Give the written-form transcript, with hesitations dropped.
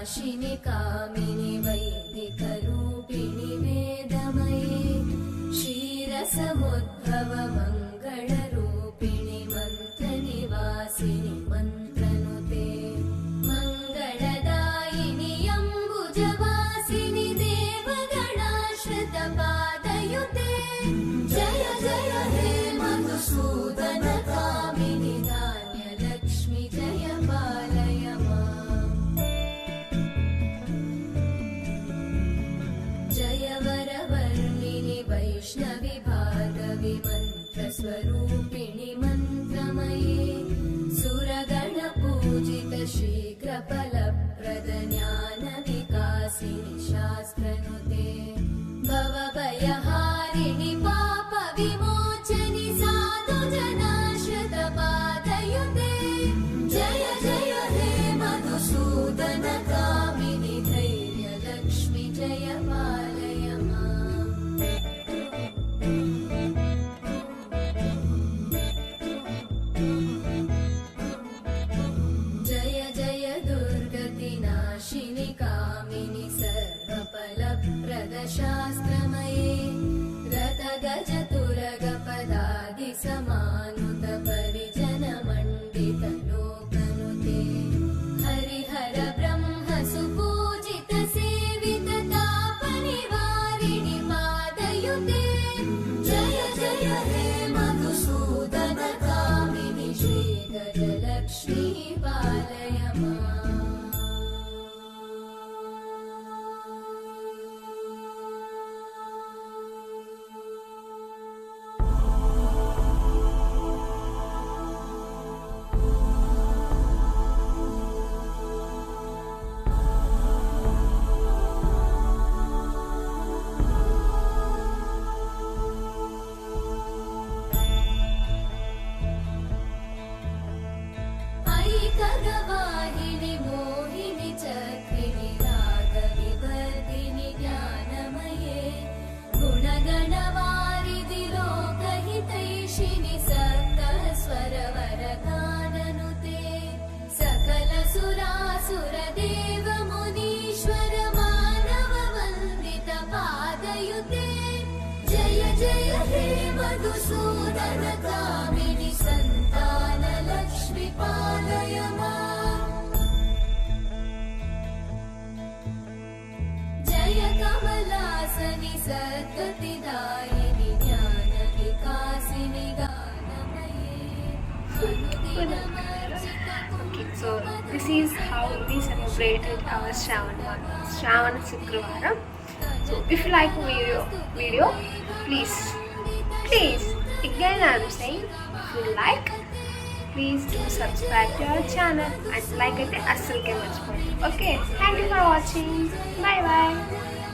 नाशिनि कामिनि वैदिकरूपिणि वेदमये क्षीरसमुद्भव मङ्गलरूपिणि मन्त्रनिवासिनि मन्त्रनुते मङ्गलदायिनि अम्बुजवासिनि देवगणाश्रितपादयुते जय जय हे मधुसूदन कामिनि धान्यलक्ष्मि जय पालय माम् जय वरवर्णिनि वैष्णवि भार्गवि मन्त्रस्वरूपिणि मन्त्रमये सुरगणपूजित शीघ्रफलप्रद ज्ञानविकासिनि शास्त्रनुते भवभयहारिणि पापविमोचनि साधुजनाश्रितपादयुते जय जय हे मधुसूदन कामिनि धैर्यलक्ष्मि जय पालय माम् जय जय दुर्गतिनाशिनि कामिनि सर्वफलप्रद शास्त्रमये रथगजतुरगपदादिसमानुत परिजनमण्डित लोकनुते हरिहर ब्रह्म सुपूजित सेवित तापनिवारिणि पादयुते जय जय हे मधुसूदन कामिनि श्रीगजलक्ष्मी पालय माम् ऐकगवाहिनि मोहिनि चक्रिणि रागविवर्धिनि ज्ञानमये गुणगणवारिधि लोकहितैषिणि सप्तस्वरवरगाननुते सकलसुरासुरदेव मुनीश्वर मानववन्दित पादयुते जय जय हे मधुसूदन कामिनि सन्तानलक्ष्मि पालय माम् जय कमलासनि सद्गतिदायिनि ज्ञानविकासिनि गानमये Okay, so this is how we celebrated our Shravana Shukravaram. So if you like video, please again I'm saying, if you like, please do subscribe to our channel and like it assalke marchipodi. Okay, thank you for watching. Bye bye.